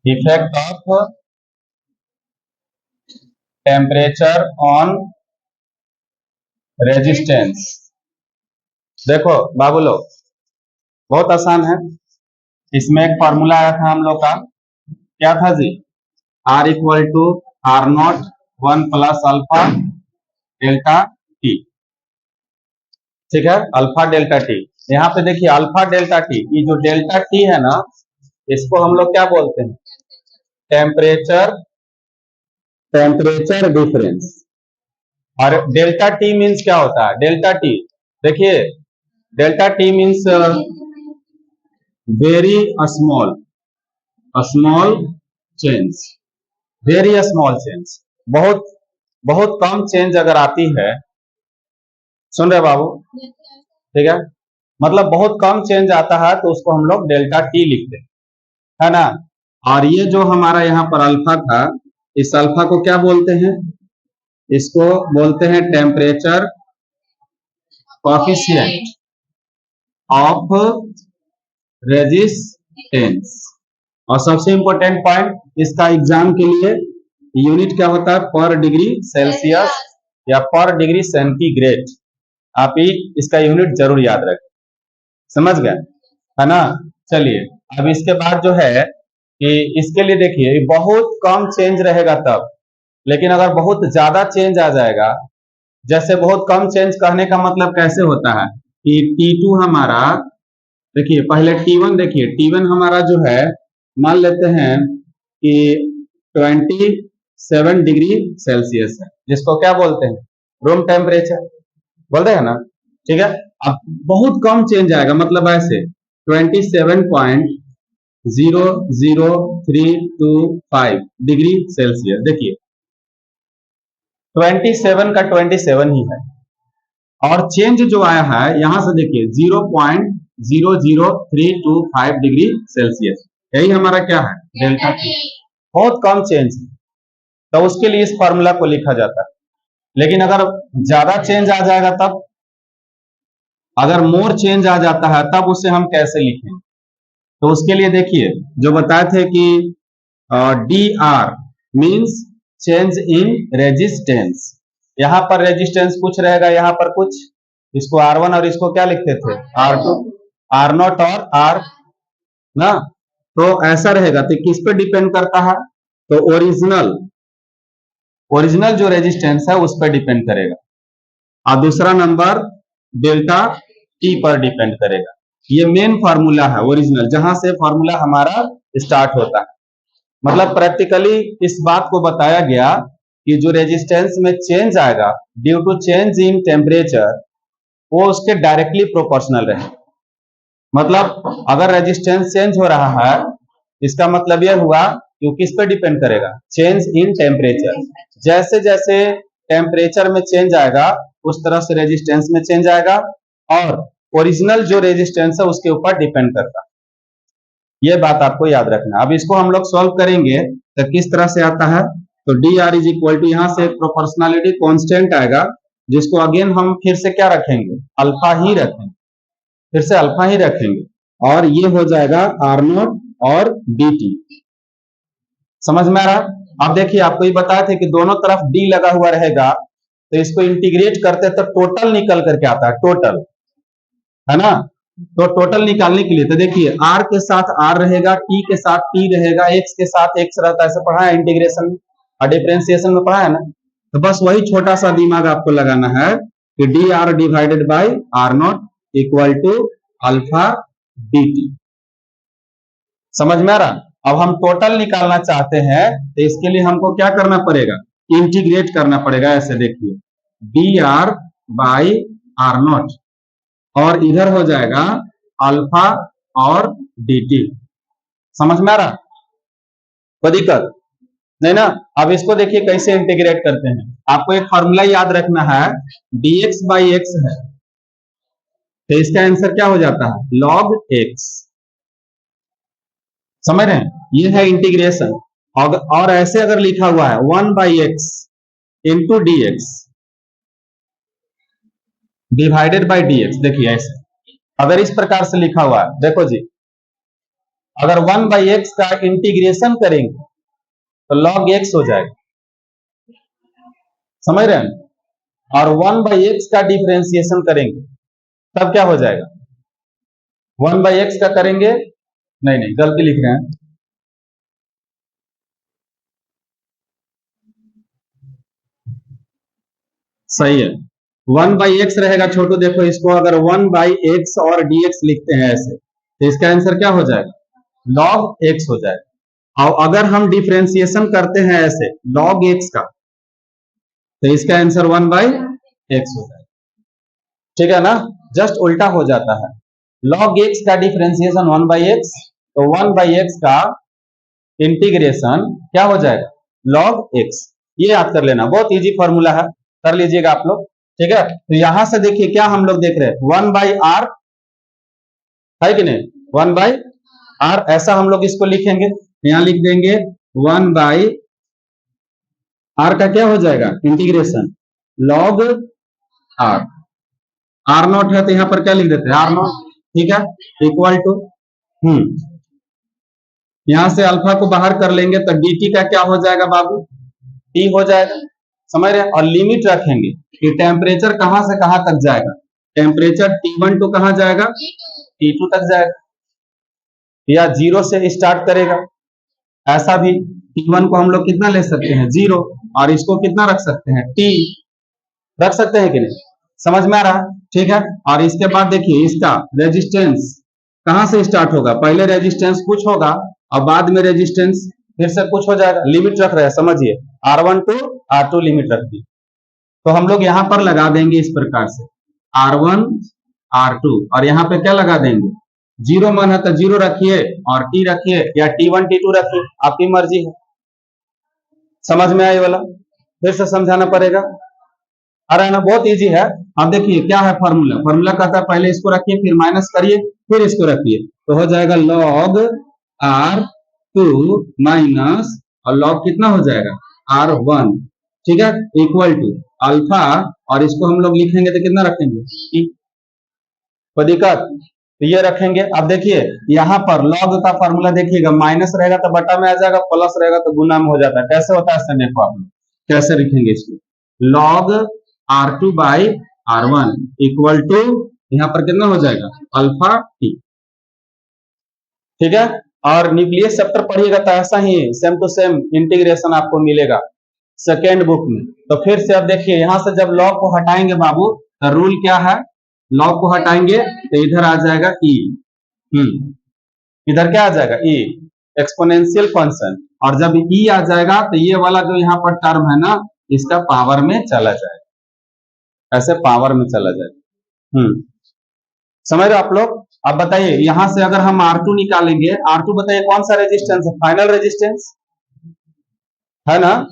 Effect of temperature on resistance. देखो बाबू लोग, बहुत आसान है। इसमें एक फॉर्मूला आया था हम लोग का, क्या था जी? R equal to R nought 1 plus alpha delta T. ठीक है, अल्फा डेल्टा टी। यहाँ पे देखिए अल्फा डेल्टा टी, ये जो डेल्टा टी है ना, इसको हम लोग क्या बोलते हैं? Temperature temperature difference. और डेल्टा टी मीन्स क्या होता है? डेल्टा टी, देखिए delta T means very small small change, very small change, बहुत बहुत कम चेंज अगर आती है, सुन रहे बाबू? ठीक है, मतलब बहुत कम चेंज आता है तो उसको हम लोग डेल्टा टी लिखते हैं, है ना। और ये जो हमारा यहाँ पर अल्फा था, इस अल्फा को क्या बोलते हैं? इसको बोलते हैं टेम्परेचर कोएफिशिएंट ऑफ रेजिस्टेंस। और सबसे इंपॉर्टेंट पॉइंट इसका एग्जाम के लिए, यूनिट क्या होता है? पर डिग्री सेल्सियस या पर डिग्री सेंटीग्रेड। आप ही इसका यूनिट जरूर याद रखें, समझ गए, है ना। चलिए, अब इसके बाद जो है कि इसके लिए देखिए बहुत कम चेंज रहेगा तब, लेकिन अगर बहुत ज्यादा चेंज आ जाएगा, जैसे बहुत कम चेंज कहने का मतलब कैसे होता है कि T2 हमारा, देखिए पहले T1, देखिए T1 हमारा जो है, मान लेते हैं कि 27 डिग्री सेल्सियस है, जिसको क्या बोलते हैं? रूम टेम्परेचर बोलते हैं ना। ठीक है, अब बहुत कम चेंज आएगा, मतलब ऐसे 27.00325 डिग्री सेल्सियस। देखिए 27 का 27 ही है, और चेंज जो आया है यहां से देखिए 0.00325 डिग्री सेल्सियस, यही हमारा क्या है? Delta T. बहुत कम चेंज है, तो उसके लिए इस फॉर्मूला को लिखा जाता है। लेकिन अगर ज्यादा चेंज आ जाएगा तब, अगर मोर चेंज आ जाता है तब उसे हम कैसे लिखें? तो उसके लिए देखिए जो बताए थे कि D are means change in resistance. यहां पर रेजिस्टेंस कुछ रहेगा, यहां पर कुछ, इसको R1 और इसको क्या लिखते थे? R2, R0 और R ना। तो ऐसा रहेगा, तो किस पे डिपेंड करता है? तो ओरिजिनल ओरिजिनल जो रेजिस्टेंस है उस पर डिपेंड करेगा, और दूसरा नंबर डेल्टा टी पर डिपेंड करेगा। ये मेन फार्मूला है ओरिजिनल, जहां से फार्मूला हमारा स्टार्ट होता है। मतलब प्रैक्टिकली इस बात को बताया गया कि जो रेजिस्टेंस में चेंज आएगा due to change in temperature, वो उसके डायरेक्टली प्रोपोर्शनल रहे। मतलब अगर रेजिस्टेंस चेंज हो रहा है, इसका मतलब यह हुआ कि किस पे डिपेंड करेगा? Change in temperature. जैसे जैसे टेम्परेचर में चेंज आएगा उस तरह से रेजिस्टेंस में चेंज आएगा, और ओरिजिनल जो रेजिस्टेंस है उसके ऊपर डिपेंड करता है। ये बात आपको याद रखना। अब इसको हम लोग सॉल्व करेंगे तो किस तरह से आता है? तो D R is equal to, यहां से एक प्रोपोर्शनलिटी कांस्टेंट आएगा, जिसको अगेन हम फिर से क्या रखेंगे? अल्फा ही रखेंगे, फिर से अल्फा ही रखेंगे, और ये हो जाएगा आर नॉट और डी टी। समझ में आ रहा? अब देखिए आपको ये बताए थे कि दोनों तरफ डी लगा हुआ रहेगा, तो इसको इंटीग्रेट करते तो टोटल निकल करके आता है, टोटल, है ना। तो टोटल निकालने के लिए तो देखिए r के साथ r रहेगा, t के साथ t रहेगा, x के साथ x रहता है। ऐसे पढ़ा है इंटीग्रेशन और डिफरेंशिएशन में, पढ़ा है ना। तो बस वही छोटा सा दिमाग आपको लगाना है कि D R divided by R naught equal to alpha D T. समझ में आ रहा? अब हम टोटल निकालना चाहते हैं तो इसके लिए हमको क्या करना पड़ेगा? इंटीग्रेट करना पड़ेगा। ऐसे देखिए D R by R naught, और इधर हो जाएगा अल्फा और डी टी। समझ में आ रहा? कोई दिक्कत नहीं ना। अब इसको देखिए कैसे इंटीग्रेट करते हैं। आपको एक फॉर्मूला याद रखना है, dx बाई एक्स है, तो इसका आंसर क्या हो जाता है? log x। समझ रहे हैं? ये है इंटीग्रेशन। और ऐसे अगर लिखा हुआ है 1 by x into D x divided by D x, देखिए ऐसे अगर इस प्रकार से लिखा हुआ है, देखो जी अगर 1/x का इंटीग्रेशन करेंगे तो log x हो जाएगा, समझ रहे हैं? और 1/x का डिफरेंशिएशन करेंगे तब क्या हो जाएगा? 1/x का करेंगे, नहीं नहीं गलती लिख रहे हैं, सही है, 1/x रहेगा छोटू। देखो इसको अगर 1/x और dx लिखते हैं ऐसे तो इसका आंसर क्या हो जाएगा? log x हो जाएगा। और अगर हम डिफरेंशिएशन करते हैं ऐसे log x का तो इसका आंसर 1/x हो जाएगा, ठीक है ना? जस्ट उल्टा हो जाता है, log x का डिफरेंशिएशन 1/x, तो 1/x का इंटीग्रेशन क्या हो जाएगा? log x। ये याद कर लेना, बहुत इजी फॉर्मूला है, कर लीजिएगा आप लोग, ठीक है? तो यहां से देखिए क्या हम लोग देख रहे हैं, 1/r है कि नहीं, 1/r, ऐसा हम लोग इसको लिखेंगे, यहां लिख देंगे 1/r का क्या हो जाएगा? इंटीग्रेशन log r, r0 है तो यहां पर क्या लिख देते हैं? r0, ठीक है, इक्वल टू यहां से अल्फा को बाहर कर लेंगे तो dt का क्या हो जाएगा बाबू? t हो जाएगा, समझ रहे हैं? और लिमिट रखेंगे कि टेम्परेचर कहां से कहां तक जाएगा, टेम्परेचर T1 टू कहां जाएगा? T2 तक जाएगा, या 0 से स्टार्ट करेगा, ऐसा भी T1 को हम लोग कितना ले सकते हैं? 0, और इसको कितना रख सकते हैं? T रख सकते हैं कि नहीं? समझ में आ रहा है? ठीक है। और इसके बाद देखिए इसका रेजिस्टेंस कहां से स्टार्ट होगा? पहले रेजिस्टेंस कुछ होगा और बाद में रेजिस्टेंस फिर से कुछ हो जाएगा। लिमिट रख रहे हैं, समझिए, R1 टू R2 लिमिट रख दी, तो हम लोग यहां पर लगा देंगे इस प्रकार से R1 R2, और यहाँ पे क्या लगा देंगे? 0 मन है तो 0 रखिए और T रखिए, या T1 T2 रखिए, आपकी मर्जी है। समझ में आया वाला? फिर से समझाना पड़ेगा, आ रहा है ना? बहुत इजी है। अब देखिए क्या है फॉर्मूला, फॉर्मूला कहता है पहले इसको रखिए, फिर माइनस करिए, फिर इसको रखिए, तो हो जाएगा log R2 माइनस, और log कितना हो जाएगा? R1, ठीक है, इक्वल टू अल्फा, और इसको हम लोग लिखेंगे तो कितना रखेंगे? कोई दिक्कत? तो ये रखेंगे। अब देखिए यहाँ पर log का फॉर्मूला देखिएगा, माइनस रहेगा तो बटा में आ जाएगा, प्लस रहेगा तो गुना में हो जाता है। कैसे होता है इससे देखो आप लोग कैसे लिखेंगे इसको, log R2 by R1 equal to यहाँ पर कितना हो जाएगा? अल्फा टी, ठीक है। और न्यूक्लियस चैप्टर पढ़िएगा तो ऐसा ही सेम टू सेम इंटीग्रेशन आपको मिलेगा सेकेंड बुक में। तो फिर से अब देखिए यहाँ से जब log को हटाएंगे बाबू, तो रूल क्या है? log को हटाएंगे तो इधर आ जाएगा e, इधर क्या आ जाएगा? e, एक्सपोनेंशियल फंक्शन, और जब e आ जाएगा तो ये वाला जो यहाँ पर टर्म है ना, इसका पावर में चला जाएगा, ऐसे पावर में चला जाएगा। समझ रहे आप लोग? अब बताइए यहां से अगर हम R2 निकालेंगे, R2 बताइए कौन सा रेजिस्टेंस है? फाइनल रेजिस्टेंस है ना,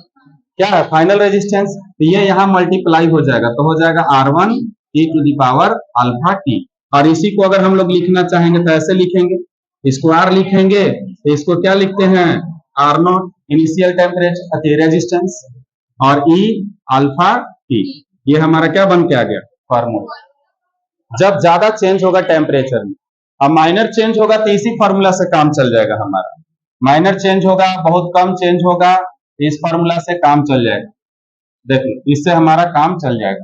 क्या है? Final resistance. तो ये यहाँ मल्टीप्लाई हो जाएगा, तो हो जाएगा R1 e to the power alpha T. और इसी को अगर हम लोग लिखना चाहेंगे तो ऐसे लिखेंगे, इसको R लिखेंगे तो इसको क्या लिखते हैं? R0 इनिशियल टेम्परेचर रेजिस्टेंस, और E अल्फा टी। ये हमारा क्या बन के आ गया? फॉर्मूला। जब ज्यादा चेंज होगा टेम्परेचर में, अब माइनर चेंज होगा तो इसी फॉर्मूला से काम चल जाएगा हमारा। माइनर चेंज होगा, बहुत कम चेंज होगा, इस फॉर्मूला से काम चल जाएगा। देखिए इससे हमारा काम चल जाएगा।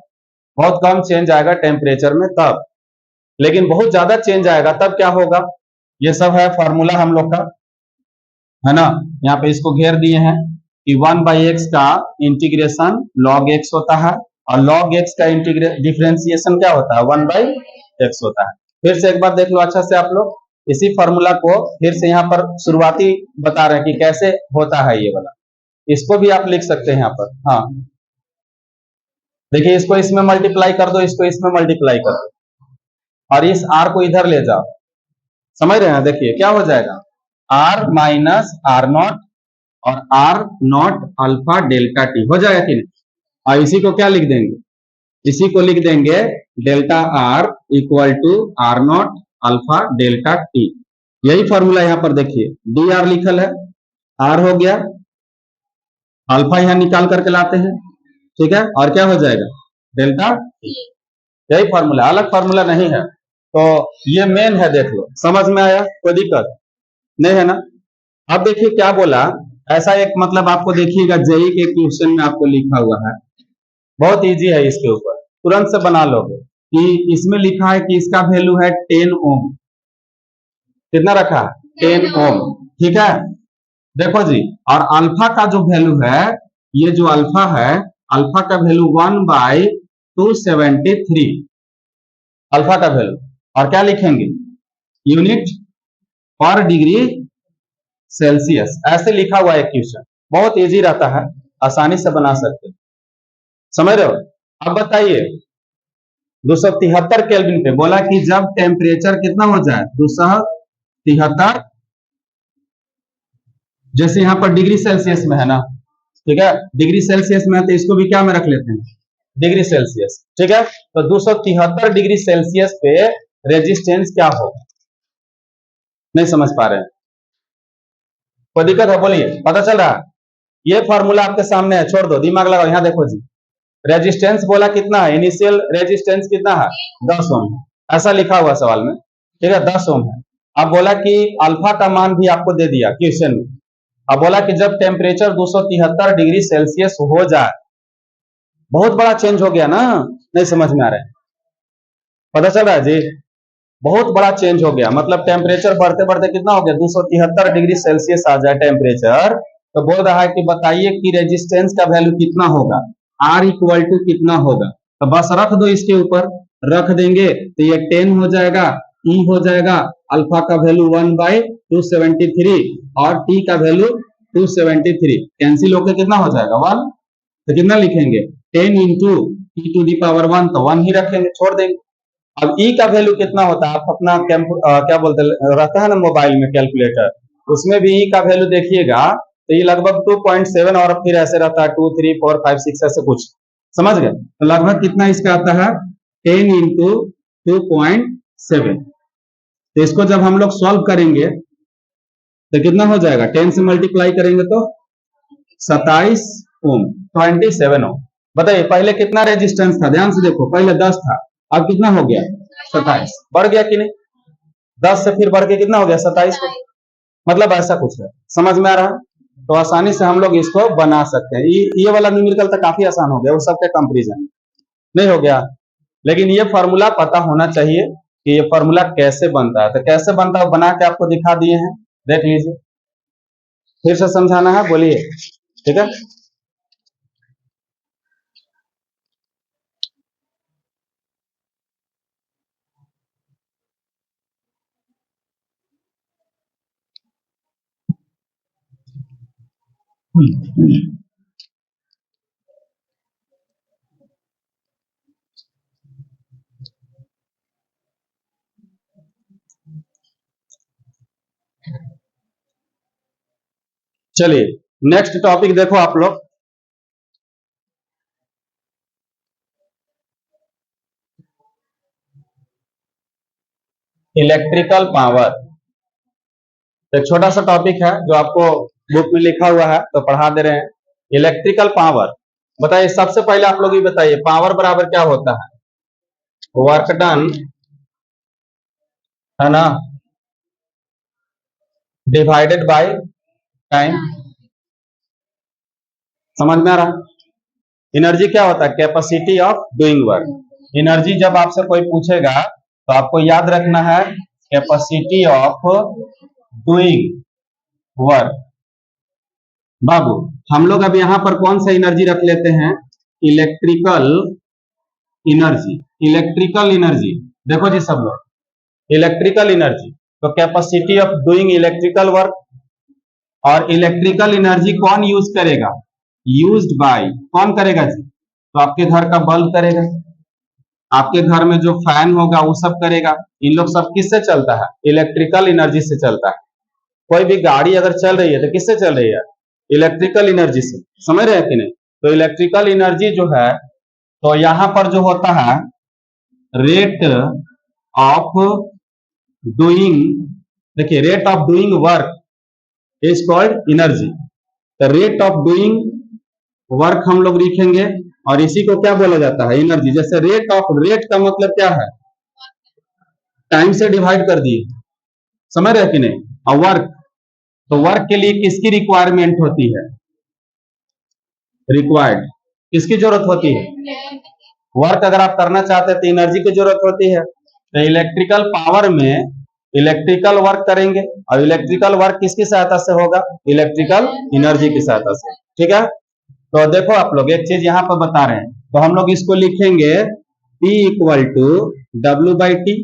बहुत कम चेंज आएगा टेम्परेचर में तब, लेकिन बहुत ज्यादा चेंज आएगा तब क्या होगा? ये सब है फॉर्मूला हम लोग का, है ना। यहाँ पे इसको घेर दिए हैं कि 1/x का इंटीग्रेशन log x होता है, और log x का डिफरेंशिएशन क्या होता है? 1/x होता है। फिर से एक बार देख लो अच्छा से आप लोग, इसी फॉर्मूला को फिर से यहाँ पर शुरुआती बता रहे हैं कि कैसे होता है ये वाला। इसको भी आप लिख सकते हैं यहाँ पर, हाँ देखिए इसको इसमें मल्टीप्लाई कर दो, इसको इसमें मल्टीप्लाई कर दो, और इस r को इधर ले जाओ। समझ रहे हैं? देखिए क्या हो जाएगा? r माइनस R0 और R0 अल्फा डेल्टा टी हो जाएगा कि नहीं? और इसी को क्या लिख देंगे? इसी को लिख देंगे delta R equal to R0 alpha delta T. यही फॉर्मूला यहाँ पर देखिए dr लिखल है, R हो गया, अल्फा यहाँ निकाल करके लाते हैं, ठीक है, और क्या हो जाएगा? Delta T. यही फॉर्मूला, अलग फॉर्मूला नहीं है। तो ये मेन है, देख लो, समझ में आया? कोई दिक्कत? नहीं है ना। अब देखिए क्या बोला, ऐसा एक मतलब आपको देखिएगा जेई के क्वेश्चन में आपको लिखा हुआ है, बहुत इजी है, इसके ऊपर तुरंत से बना लोगे कि इसमें लिखा है कि इसका वैल्यू है 10 ओम। कितना रखा है? 10 ओम। ठीक है, देखो जी, और अल्फा का जो वैल्यू है, ये जो अल्फा है, अल्फा का वैल्यू 1/273 अल्फा का वैल्यू। और क्या लिखेंगे? यूनिट पर डिग्री सेल्सियस, ऐसे लिखा हुआ है क्वेश्चन, बहुत इजी रहता है, आसानी से बना सकते हैं, समझ रहे हो। अब बताइए 273 केल्विन पे बोला कि जब टेम्परेचर कितना हो जाए, 273, जैसे यहां पर डिग्री सेल्सियस में है ना, ठीक है, डिग्री सेल्सियस में है तो इसको भी क्या में रख लेते हैं, डिग्री सेल्सियस। ठीक है, तो 273 डिग्री सेल्सियस पे रेजिस्टेंस क्या होगा? नहीं समझ पा रहे हैं, कोई दिक्कत है बोलिए, पता चल रहा है? ये फॉर्मूला आपके सामने है, छोड़ दो, दिमाग लगाओ, यहां देखो जी, रेजिस्टेंस बोला कितना है, इनिशियल रेजिस्टेंस कितना है, 10 ओम, ऐसा लिखा हुआ सवाल में, ठीक है, 10 ओम है। अब बोला कि अल्फा का मान भी आपको दे दिया क्वेश्चन में। अब बोला कि जब टेम्परेचर 273 डिग्री सेल्सियस हो जाए, बहुत बड़ा चेंज हो गया ना, नहीं समझ में आ रहा है, पता चल रहा है जी, बहुत बड़ा चेंज हो गया, मतलब टेम्परेचर बढ़ते बढ़ते कितना हो गया, 273 डिग्री सेल्सियस आ जाए टेम्परेचर, तो बोल रहा है कि बताइए कि रेजिस्टेंस का वैल्यू कितना होगा, आर इक्वल टू कितना होगा। तो बस रख दो, इसके ऊपर रख देंगे तो ये 10 हो जाएगा, ई हो जाएगा, अल्फा का वैल्यू 1/273 और टी का वैल्यू 273, कैंसिल होकर कितना हो जाएगा 1, तो कितना लिखेंगे 10 into T to the power 1, तो 1 ही रखेंगे, छोड़ देंगे। अब ई का वैल्यू कितना होता है, आप अपना क्या बोलते रहता है ना मोबाइल में कैलकुलेटर, उसमें भी ई का वैल्यू देखिएगा तो ये लगभग 2.7 और फिर ऐसे रहता है 2 3 4 5 6 ऐसे कुछ, समझ गए। तो लगभग कितना इसका आता है 10 इंटू 2.7। तो इसको जब हम लोग सॉल्व करेंगे तो कितना हो जाएगा, 10 से मल्टीप्लाई करेंगे तो 27 ओम, 27 ओम। बताइए पहले कितना रेजिस्टेंस था, ध्यान से देखो, पहले 10 था, अब कितना हो गया 27, बढ़ गया कि नहीं, 10 से फिर बढ़ के कितना हो गया 27 को, मतलब ऐसा कुछ है, समझ में आ रहा है। तो आसानी से हम लोग इसको बना सकते हैं, ये वाला न्यूमेरिकल तो काफी आसान हो गया, वो सबके कंपेरिजन नहीं हो गया, लेकिन ये फॉर्मूला पता होना चाहिए कि ये फॉर्मूला कैसे बनता है। तो कैसे बनता है बना के आपको दिखा दिए हैं, देख लीजिए, फिर से समझाना है, बोलिए, ठीक है। चलिए नेक्स्ट टॉपिक देखो आप लोग, इलेक्ट्रिकल पावर। एक छोटा सा टॉपिक है जो आपको बुक में लिखा हुआ है तो पढ़ा दे रहे हैं, इलेक्ट्रिकल पावर। बताइए सबसे पहले आप लोग ये बताइए, पावर बराबर क्या होता है, वर्क डन, है ना, डिवाइडेड बाय टाइम, समझ में आ रहा। एनर्जी क्या होता है, capacity of doing work. Energy जब आपसे कोई पूछेगा तो आपको याद रखना है कैपेसिटी ऑफ डूइंग वर्क। बाबू हम लोग अब यहां पर कौन सा एनर्जी रख लेते हैं, इलेक्ट्रिकल एनर्जी। इलेक्ट्रिकल एनर्जी देखो जी सब लोग, इलेक्ट्रिकल एनर्जी, तो capacity of doing electrical work. और इलेक्ट्रिकल एनर्जी कौन यूज करेगा, यूज्ड बाय, कौन करेगा जी, तो आपके घर का बल्ब करेगा, आपके घर में जो फैन होगा वो सब करेगा, इन लोग सब किससे चलता है, इलेक्ट्रिकल एनर्जी से चलता है। कोई भी गाड़ी अगर चल रही है तो किससे चल रही है, इलेक्ट्रिकल एनर्जी से, समझ रहे हैं कि नहीं। तो इलेक्ट्रिकल एनर्जी जो है, तो यहां पर जो होता है रेट ऑफ डूइंग, देखिए rate of doing work is called energy. तो रेट ऑफ डूइंग वर्क हम लोग लिखेंगे और इसी को क्या बोला जाता है, एनर्जी। जैसे रेट ऑफ, रेट का मतलब क्या है, टाइम से डिवाइड कर दिए, समझ रहे कि नहीं, और वर्क तो वर्क के लिए किसकी रिक्वायरमेंट होती है? रिक्वायर्ड किसकी जरूरत होती है? वर्क अगर आप करना चाहते हैं तो एनर्जी की जरूरत होती है। तो इलेक्ट्रिकल पावर में इलेक्ट्रिकल वर्क करेंगे और इलेक्ट्रिकल वर्क किसकी सहायता से होगा? इलेक्ट्रिकल एनर्जी की सहायता से। ठीक है, तो देखो आप लोग एक चीज यहाँ पर बता रहे हैं, तो हम लोग इसको लिखेंगे P equal to W by T.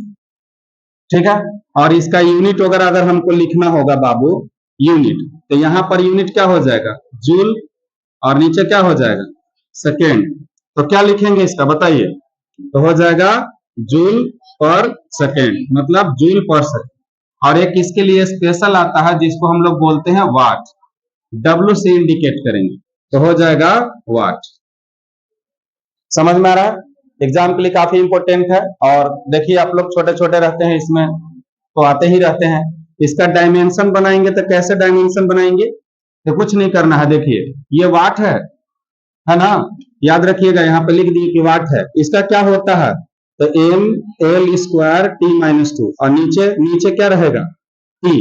ठीक है, और इसका यूनिट वगैरह अगर हमको लिखना होगा बाबू यूनिट, तो यहाँ पर यूनिट क्या हो जाएगा? जूल, और नीचे क्या हो जाएगा? सेकेंड। तो क्या लिखेंगे इसका बताइए? तो हो जाएगा जूल पर सेकेंड, मतलब जूल पर सेकेंड। और एक इसके लिए स्पेशल आता है जिसको हम लोग बोलते हैं वाट, डब्ल्यू से इंडिकेट करेंगे तो हो जाएगा वाट। समझ में आ रहा है? एग्जाम के लिए काफी इंपॉर्टेंट है। और देखिए आप लोग छोटे छोटे रहते हैं इसमें तो आते ही रहते हैं। इसका डायमेंशन बनाएंगे तो कैसे डायमेंशन बनाएंगे? तो कुछ नहीं करना है, देखिए ये वाट है ना, याद रखिएगा यहाँ पे लिख दिए कि वाट है। इसका क्या होता है? तो M L square T minus two, और नीचे नीचे क्या रहेगा? टी।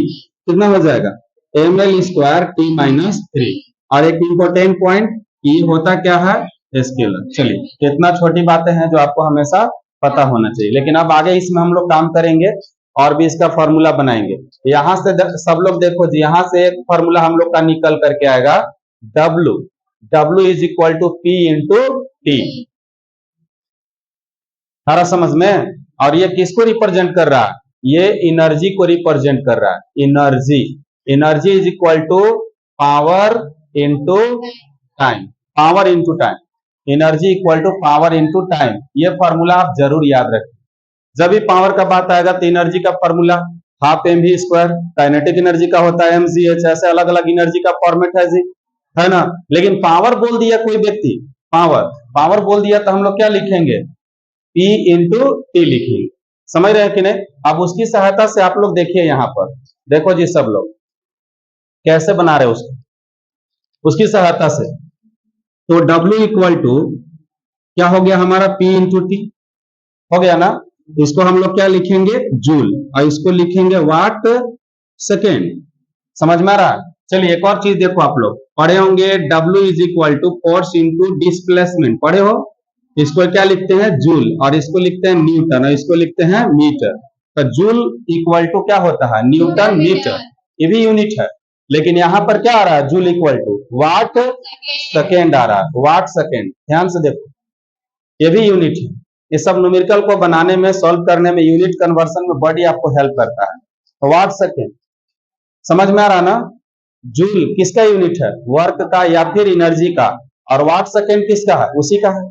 कितना हो जाएगा? M L square T minus three. और एक इंपॉर्टेंट पॉइंट, ये होता क्या है? स्केलर। चलिए इतना छोटी बातें हैं जो आपको हमेशा पता होना चाहिए, लेकिन अब आगे इसमें हम लोग काम करेंगे और भी इसका फॉर्मूला बनाएंगे। यहां से सब लोग देखो जी, यहां से एक फॉर्मूला हम लोग का निकल करके आएगा W, W is equal to P into T. सारा समझ में? और ये किसको रिप्रेजेंट कर रहा है? ये एनर्जी को रिप्रेजेंट कर रहा है। Energy, energy is equal to power into time, power into time. Energy equal to power into time, ये फॉर्मूला आप जरूर याद रखें। जब भी पावर का बात आएगा तो एनर्जी का formula half M V square, kinetic energy का होता है mgh, ऐसे अलग अलग एनर्जी का फॉर्मेट है जी, है ना। लेकिन पावर बोल दिया कोई व्यक्ति, पावर पावर बोल दिया तो हम लोग क्या लिखेंगे? P इंटू टी लिखेंगे। समझ रहे हैं कि नहीं? अब उसकी सहायता से आप लोग देखिए यहाँ पर, देखो जी सब लोग कैसे बना रहे उसको, उसकी सहायता से। तो W इक्वल टू क्या हो गया हमारा? P इंटू टी हो गया ना। इसको हम लोग क्या लिखेंगे? जूल, और इसको लिखेंगे वाट सेकेंड। समझ में आ रहा है? चलिए एक और चीज देखो, आप लोग पढ़े होंगे W is equal to force into displacement, पढ़े हो? इसको क्या लिखते हैं? जूल, और इसको लिखते हैं न्यूटन, और इसको लिखते हैं मीटर। तो जूल इक्वल टू क्या होता है? न्यूटन मीटर, ये भी यूनिट है। लेकिन यहां पर क्या आ रहा है? Joule equal to watt second आ रहा है, वाट सेकेंड। ध्यान से देखो, ये भी यूनिट है। ये सब न्यूमेरिकल को बनाने में, सॉल्व करने में, यूनिट कन्वर्सन में बड़ी आपको हेल्प करता है। तो वाट सेकेंड समझ में आ रहा ना? जूल किसका यूनिट है? वर्क का या फिर एनर्जी का। और वाट सेकेंड किसका है? उसी का है।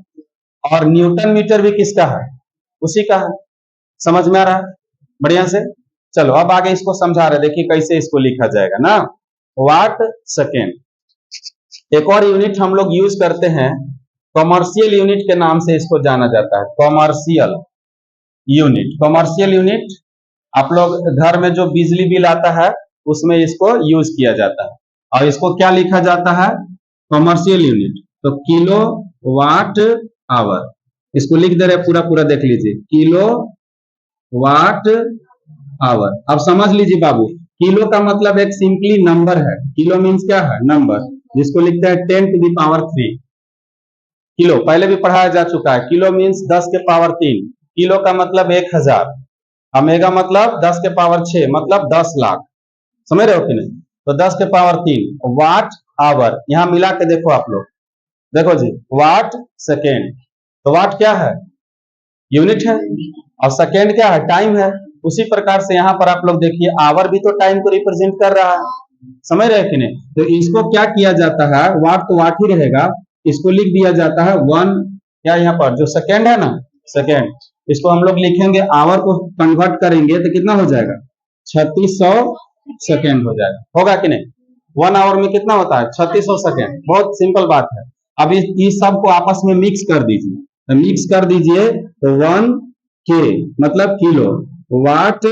और न्यूटन मीटर भी किसका है? उसी का है। समझ में आ रहा है? बढ़िया से। चलो अब आगे इसको समझा रहे, देखिए कैसे इसको लिखा जाएगा ना, वाट सेकेंड। एक और यूनिट हम लोग यूज करते हैं, कॉमर्शियल यूनिट के नाम से इसको जाना जाता है। कॉमर्शियल यूनिट, कॉमर्शियल यूनिट आप लोग घर में जो बिजली बिल आता है उसमें इसको यूज किया जाता है। और इसको क्या लिखा जाता है? Commercial unit. तो किलो वाट आवर, इसको लिख दे रहे पूरा पूरा, देख लीजिए, किलो वाट आवर। अब समझ लीजिए बाबू, किलो का मतलब एक सिंपली नंबर है। किलो मीन्स क्या है? नंबर, जिसको लिखते हैं 10 टू द पावर 3। किलो पहले भी पढ़ाया जा चुका है। किलो मीन्स 10 के पावर 3, किलो का मतलब 1000, ओमेगा मतलब 10 के पावर 6, मतलब 10 लाख। समझ रहे हो कि नहीं? तो 10 के पावर 3 वाट आवर, यहां मिला के देखो आप लोग, देखो जी, वाट सेकेंड। तो वाट क्या है? यूनिट है, और सेकेंड क्या है? टाइम है। उसी प्रकार से यहां पर आप लोग देखिए, आवर भी तो टाइम को रिप्रेजेंट कर रहा है। समझ रहे हैं कि नहीं? तो इसको क्या किया जाता है? वाट तो वाट ही रहेगा, इसको लिख दिया जाता है वन, क्या यहाँ पर जो सेकेंड है ना, सेकेंड, इसको हम लोग लिखेंगे, आवर को कन्वर्ट करेंगे तो कितना हो जाएगा? 3600 सेकेंड हो जाएगा। होगा कि नहीं? 1 आवर में कितना होता है? 3600 सेकेंड। बहुत सिंपल बात है। अब इस सब को आपस में मिक्स कर दीजिए, तो मिक्स कर दीजिए तो 1 के मतलब kilowatt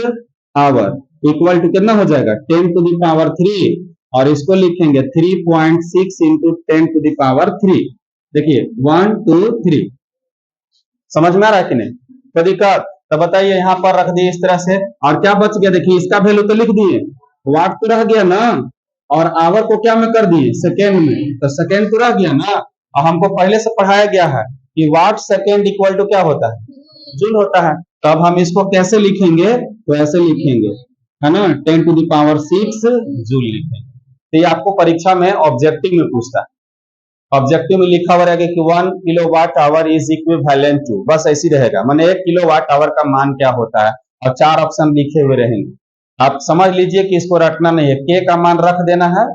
hour equal to कितना हो जाएगा? 10 टू द पावर 3, और इसको लिखेंगे 3.6 इंटू 10 टू द पावर 3। देखिए 1 2 3। समझ में आ रहा है कि नहीं? तो दिक्कत तो बताइए, यहां पर रख दिए इस तरह से, और क्या बच गया? देखिए इसका वैल्यू तो लिख दिए, वाट तो रह गया ना, और आवर को क्या में कर दिए, सेकेंड में, तो सेकेंड तो रह गया ना। और हमको पहले से पढ़ाया गया है कि वाट सेकेंड इक्वल टू क्या होता है, जूल होता है। तो अब हम इसको कैसे लिखेंगे, तो ऐसे लिखेंगे, है ना, 10⁶ जूल लिखेंगे। तो ये आपको परीक्षा में ऑब्जेक्टिव में पूछता है। ऑब्जेक्टिव में लिखा हुआ रहेगा कि 1 kilowatt hour is equivalent to, बस ऐसी रहेगा, माने 1 किलोवाट आवर का मान क्या होता है, और 4 ऑप्शन लिखे हुए रहेंगे। आप समझ लीजिए कि इसको रटना नहीं है, के का मान रख देना है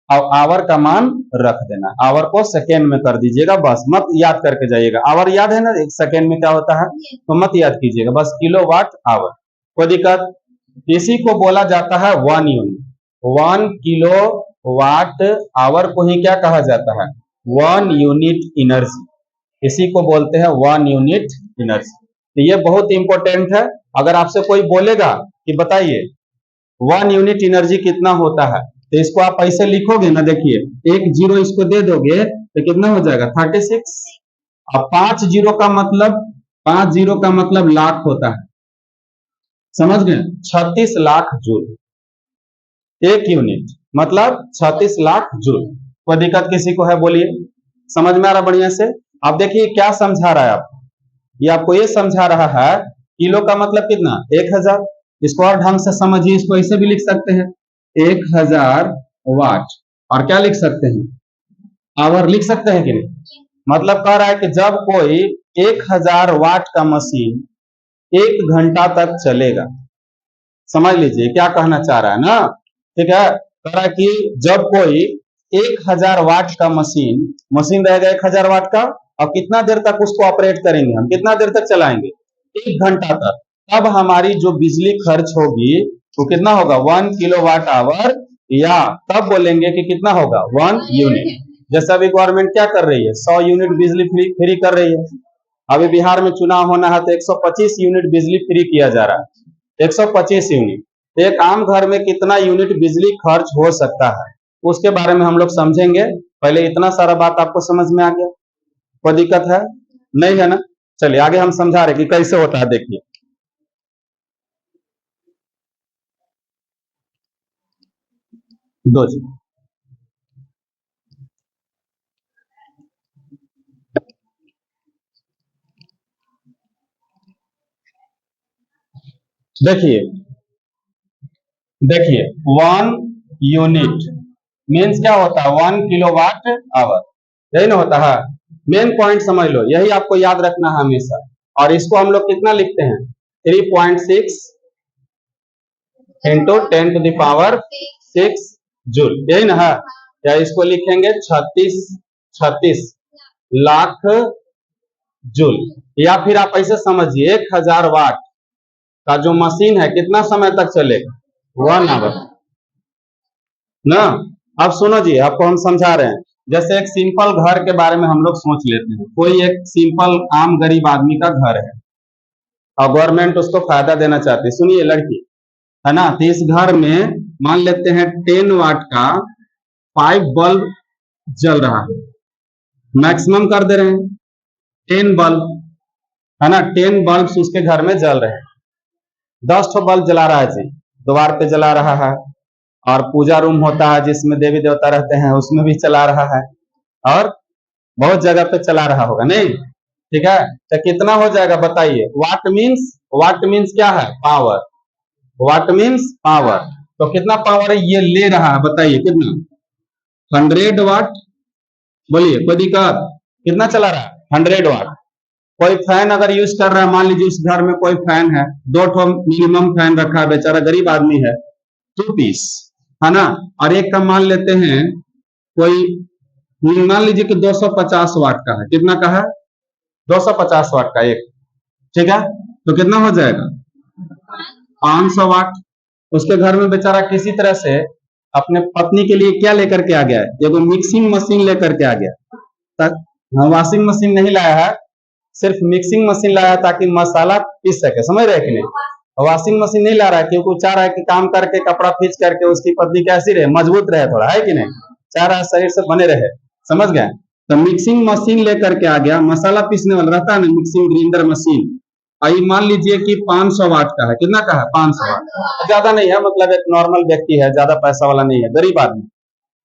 और आवर का मान रख देना। आवर को सेकेंड में कर दीजिएगा, बस मत याद करके जाइएगा। आवर याद है ना, एक सेकेंड में क्या होता है, तो मत याद कीजिएगा, बस किलोवाट आवर। कोई दिक्कत, इसी को बोला जाता है 1 यूनिट। 1 किलोवाट आवर को ही क्या कहा जाता है, 1 यूनिट एनर्जी, इसी को बोलते हैं 1 यूनिट एनर्जी। तो ये बहुत इंपॉर्टेंट है। अगर आपसे कोई बोलेगा कि बताइए 1 यूनिट एनर्जी कितना होता है, तो इसको आप ऐसे लिखोगे ना, देखिए 1 जीरो इसको दे दोगे तो कितना हो जाएगा, 36। अब 5 जीरो का मतलब, 5 जीरो का मतलब लाख होता है, समझ गए, 36 लाख जूल। 1 यूनिट मतलब 36 लाख जूल। कोई दिक्कत किसी को है, बोलिए, समझ में आ रहा बढ़िया से। आप देखिए क्या समझा रहा है आपको, ये आपको ये समझा रहा है किलो का मतलब कितना, 1000। इसको और ढंग से समझिए, इसको ऐसे भी लिख सकते हैं 1000 वाट, और क्या लिख सकते हैं, आवर लिख सकते हैं कि नहीं। मतलब कह रहा है कि जब कोई 1000 वाट का मशीन 1 घंटा तक चलेगा, समझ लीजिए क्या कहना चाह रहा है ना, ठीक है। कह रहा है कि जब कोई 1000 वाट का मशीन रहेगा 1000 वाट का, और कितना देर तक उसको ऑपरेट करेंगे हम, कितना देर तक चलाएंगे, 1 घंटा तक, तब हमारी जो बिजली खर्च होगी वो कितना होगा, 1 किलोवाट आवर, या तब बोलेंगे कि कितना होगा, 1 यूनिट। जैसे अभी गवर्नमेंट क्या कर रही है, 100 यूनिट बिजली फ्री कर रही है। अभी बिहार में चुनाव होना है तो 125 यूनिट बिजली फ्री किया जा रहा है, 125 यूनिट। तो एक आम घर में कितना यूनिट बिजली खर्च हो सकता है, उसके बारे में हम लोग समझेंगे। पहले इतना सारा बात आपको समझ में आ गया, कोई दिक्कत है नहीं है ना। चलिए आगे हम समझा रहे कि कैसे होता है, देखिए दो जी, देखिए देखिए 1 यूनिट मीन्स क्या होता है, 1 किलोवाट आवर, यही ना होता है। मेन पॉइंट समझ लो, यही आपको याद रखना है हमेशा। और इसको हम लोग कितना लिखते हैं, 3.6 इंटू 10⁶ जूल, यही ना है। या इसको लिखेंगे 36 लाख जूल। या फिर आप ऐसे समझिए 1000 वाट का जो मशीन है कितना समय तक चलेगा, 1 आवर ना। अब सुनो जी, आपको हम समझा रहे हैं। जैसे एक सिंपल घर के बारे में हम लोग सोच लेते हैं, कोई एक सिंपल आम गरीब आदमी का घर है और गवर्नमेंट उसको फायदा देना चाहती है, सुनिए लड़की, है ना। तो इस घर में मान लेते हैं 10 वाट का 5 बल्ब जल रहा है, मैक्सिमम कर दे रहे हैं 10 बल्ब, है ना, 10 बल्ब उसके घर में जल रहे हैं। 10 ठो बल्ब जला रहा है जी, द्वार पे जला रहा है, और पूजा रूम होता है जिसमें देवी देवता रहते हैं उसमें भी चला रहा है, और बहुत जगह पे चला रहा होगा नहीं, ठीक है। तो कितना हो जाएगा बताइए, वाट मीन्स क्या है, पावर, वाट मीन्स पावर। तो कितना पावर है ये ले रहा है, बताइए कितना, 100 वाट। बोलिए कोई दिक्कत, कितना चला रहा है, 100 वाट। कोई फैन अगर यूज कर रहा है, मान लीजिए उस घर में कोई फैन है, 2 ठो मिनिमम फैन रखा है, बेचारा गरीब आदमी है, 2 पीस, है ना। और एक का मान लेते हैं कोई, मान लीजिए कि 250 वाट का है, कितना का है, 250 वाट का एक, ठीक है। तो कितना हो जाएगा, 500 वाट। उसके घर में बेचारा किसी तरह से अपने पत्नी के लिए क्या लेकर के आ गया है, एगो मिक्सिंग मशीन लेकर के आ गया तक। वॉशिंग मशीन नहीं लाया है, सिर्फ मिक्सिंग मशीन लाया है ताकि मसाला पीस सके, समझ रहे कि नहीं। वॉशिंग मशीन नहीं ला रहा है क्योंकि वो चाह रहा है कि काम करके कपड़ा खींच करके उसकी पत्नी कैसी रहे, मजबूत रहे थोड़ा, है कि नहीं, चाह रहा है शरीर से बने रहे, समझ गए। तो मिक्सिंग मशीन लेकर के आ गया, मसाला पीसने वाला रहता है ना, मिक्सिंग ग्राइंडर मशीन, आई मान लीजिए कि 500 वाट का है, कितना का है 500 वाट, ज्यादा नहीं है, मतलब एक नॉर्मल व्यक्ति है, ज्यादा पैसा वाला नहीं है, गरीब आदमी,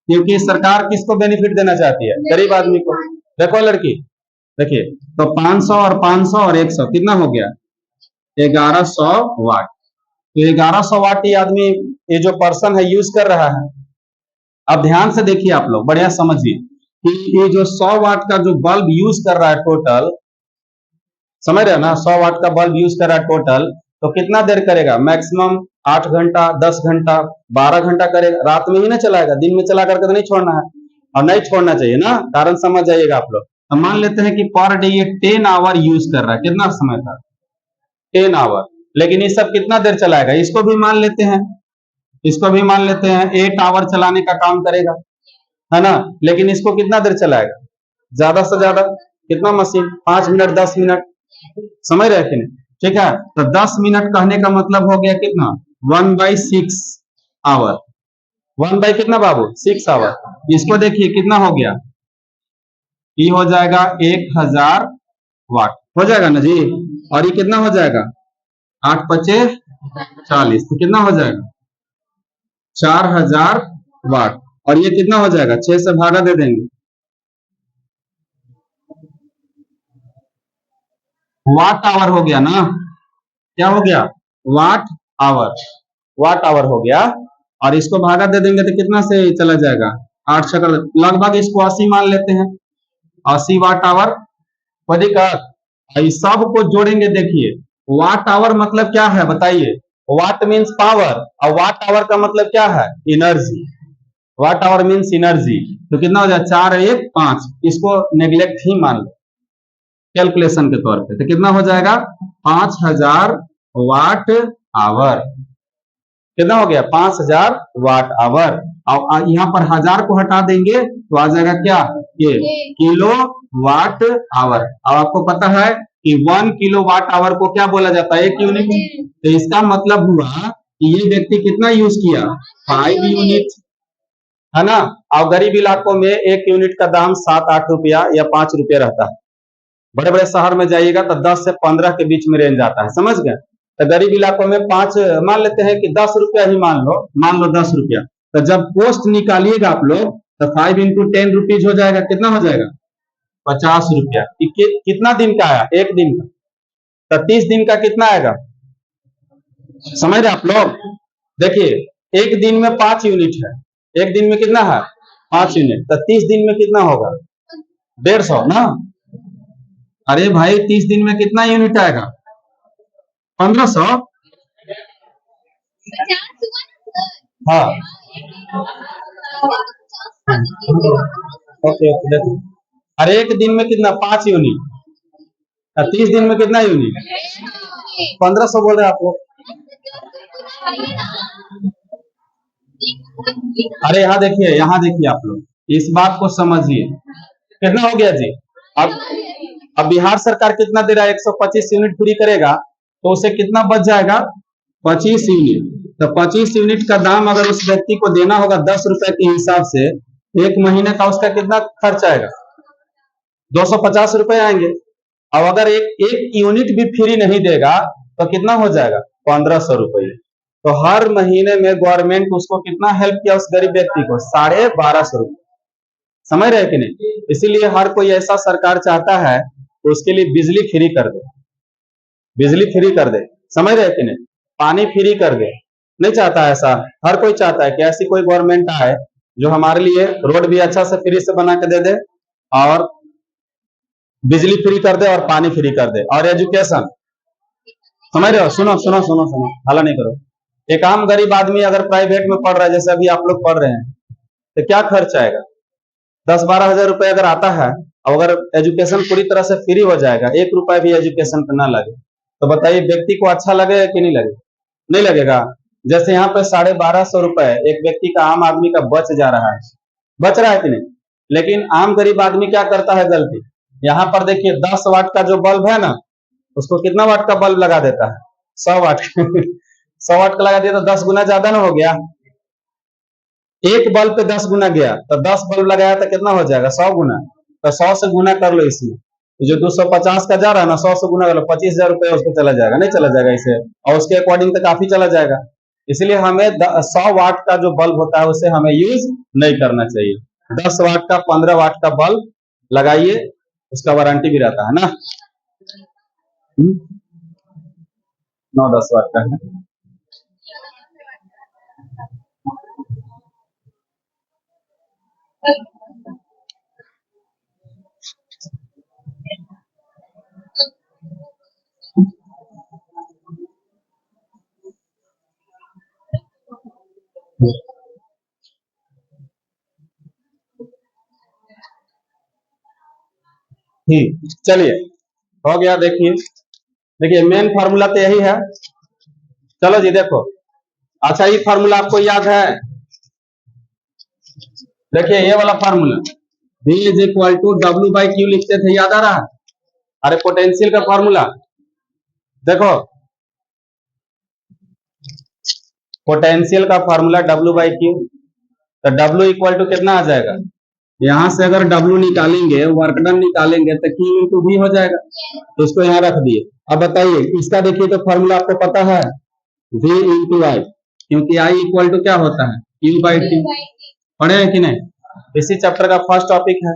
क्योंकि सरकार किसको बेनिफिट देना चाहती है, गरीब आदमी को। देखो लड़की, देखिए, तो 500 और 500 और 100 कितना हो गया, 1100 वाट। तो 1100 वाट ये आदमी, ये जो पर्सन है यूज कर रहा है। अब ध्यान से देखिए आप लोग, बढ़िया समझिए कि ये जो 100 वाट का जो बल्ब यूज कर रहा है टोटल, समझ रहे हो ना, 100 वाट का बल्ब यूज कर रहा है टोटल, तो कितना देर करेगा, मैक्सिमम 8 घंटा, 10 घंटा, 12 घंटा करेगा, रात में ही ना चलाएगा, दिन में चला करके तो नहीं छोड़ना है, और नहीं छोड़ना चाहिए ना, कारण समझ जाइएगा आप लोग। तो मान लेते हैं कि पर डे ये 10 आवर यूज कर रहा है, कितना समय था, 10 आवर, लेकिन ये सब कितना देर चलाएगा, इसको भी मान लेते हैं, इसको भी मान लेते हैं 8 आवर चलाने का काम करेगा, है ना, लेकिन इसको कितना देर चलाएगा, ज्यादा से ज्यादा कितना मशीन, 5 मिनट 10 मिनट, समझ रहे कि नहीं, ठीक है। तो 10 मिनट कहने का मतलब हो गया कितना, 1/6 आवर, 1 बाई कितना बाबू, 6 आवर। इसको देखिए कितना हो गया, ये हो जाएगा 1000 वाट, हो जाएगा ना जी, और ये कितना हो जाएगा, 8 पचे 40, तो कितना हो जाएगा 4000 वाट, और ये कितना हो जाएगा, 6 से भागा दे देंगे, वाट आवर हो गया ना, क्या हो गया, वाट आवर, वाट आवर हो गया, और इसको भागा दे देंगे तो कितना से चला जाएगा, 8 छक्कर, लगभग इसको 80 मान लेते हैं, 80 वाट आवर, कोई दिक्कत। इस सब को जोड़ेंगे, देखिए वाट आवर मतलब क्या है बताइए, वाट मीन्स पावर, और वाट आवर का मतलब क्या है, energy, watt hour means energy, तो कितना हो जाए, 4 1 5, इसको नेग्लेक्ट ही मान लो कैलकुलेशन के तौर पे, तो कितना हो जाएगा 5000 वाट आवर, कितना हो गया 5000 वाट आवर, और यहाँ पर 1000 को हटा देंगे तो आ जाएगा क्या, ये किलो वाट आवर। अब आपको पता है कि 1 किलो वाट आवर को क्या बोला जाता है, 1 यूनिट, तो इसका मतलब हुआ कि ये व्यक्ति कितना यूज किया, 5 यूनिट, है ना। और गरीब इलाकों में 1 यूनिट का दाम 7-8 रुपया या 5 रुपया रहता है, बड़े बड़े शहर में जाइएगा तो 10 से 15 के बीच में रेंज आता है, समझ गए। तो गरीब इलाकों में 5 मान लेते हैं कि 10 रुपया ही मान लो 10 रुपया, तो जब पोस्ट निकालिएगा आप लोग तो 5 इंटू 10 रुपीज हो जाएगा, कितना हो जाएगा 50 रुपया। कितना दिन का आया, 1 दिन का, तो 30 दिन का कितना आएगा, समझ रहे आप लोग। देखिए 1 दिन में 5 यूनिट है, 1 दिन में कितना है 5 यूनिट, तो 30 दिन में कितना होगा 150 ना, अरे भाई 30 दिन में कितना यूनिट आएगा 1500, हाँ ओके ओके, देखो अरे 1 दिन में कितना 5 यूनिट, 30 दिन में कितना यूनिट 1500 बोल रहे आप लोग, अरे यहाँ देखिए आप लोग, इस बात को समझिए, कितना हो गया जी। अब बिहार सरकार कितना दे रहा है, 125 यूनिट फ्री करेगा, तो उसे कितना बच जाएगा 25 यूनिट, तो 25 यूनिट का दाम अगर उस व्यक्ति को देना होगा 10 रुपए के हिसाब से, 1 महीने का उसका कितना खर्च आएगा 250 रुपए आएंगे। अब अगर एक यूनिट भी फ्री नहीं देगा तो कितना हो जाएगा 1500 रुपये, तो हर महीने में गवर्नमेंट उसको कितना हेल्प किया उस गरीब व्यक्ति को 1250 रुपये, समझ रहे कि नहीं। इसीलिए हर कोई ऐसा सरकार चाहता है तो उसके लिए बिजली फ्री कर दे, बिजली फ्री कर दे, समझ रहे कि नहीं, पानी फ्री कर दे, नहीं चाहता ऐसा, हर कोई चाहता है कि ऐसी कोई गवर्नमेंट आए जो हमारे लिए रोड भी अच्छा से फ्री से बना के दे दे, और बिजली फ्री कर दे, और पानी फ्री कर दे, और एजुकेशन, समझ रहे हो, सुनो सुनो सुनो सुनो, हल्ला नहीं करो। एक आम गरीब आदमी अगर प्राइवेट में पढ़ रहा है, जैसे अभी आप लोग पढ़ रहे हैं, तो क्या खर्च आएगा 10-12 हजार रुपए अगर आता है, और अगर एजुकेशन पूरी तरह से फ्री हो जाएगा, 1 रुपया भी एजुकेशन पे ना लगे, तो बताइए व्यक्ति को अच्छा लगेगा कि नहीं लगेगा, नहीं लगेगा। जैसे यहाँ पे 1250 रुपए एक व्यक्ति का, आम आदमी का बच जा रहा है, बच रहा है कि नहीं, लेकिन आम गरीब आदमी क्या करता है गलती, यहाँ पर देखिए 10 वाट का जो बल्ब है ना, उसको कितना वाट का बल्ब लगा देता है 100 वाट 100 वाट का लगा दिया तो 10 गुना ज्यादा ना हो गया, एक बल्ब पे 10 गुना गया, तो 10 बल्ब लगाया तो कितना हो जाएगा 100 गुना, तो 100 से गुना कर लो इसमें, जो 250 का जा रहा है ना, 100 से गुना कर लो, 25,000 रुपये उसको चला जाएगा, नहीं चला जाएगा इसे, और उसके अकॉर्डिंग तो काफी चला जाएगा। इसलिए हमें 100 वाट का जो बल्ब होता है उसे हमें यूज नहीं करना चाहिए। 10 वाट का, 15 वाट का बल्ब लगाइए, उसका वारंटी भी रहता है ना। 9-10 वाट का है। चलिए, हो गया। देखिए देखिए मेन फार्मूला तो यही है। चलो जी देखो, अच्छा ये फार्मूला आपको याद है? देखिए ये वाला formula, V is equal to W by Q लिखते थे, याद आ रहा है? अरे पोटेंशियल का फार्मूला देखो, पोटेंशियल का फार्मूला W बाई क्यू, तो W इक्वल टू कितना आ जाएगा? यहां से अगर W निकालेंगे, वर्क डन निकालेंगे, तो Q इंटू V हो जाएगा, तो इसको यहाँ रख दिए। अब बताइए इसका, देखिए तो फार्मूला आपको पता है, V इंटू आई, क्योंकि I इक्वल टू क्या होता है? Q by T। पढ़े हैं कि नहीं? इसी चैप्टर का फर्स्ट टॉपिक है।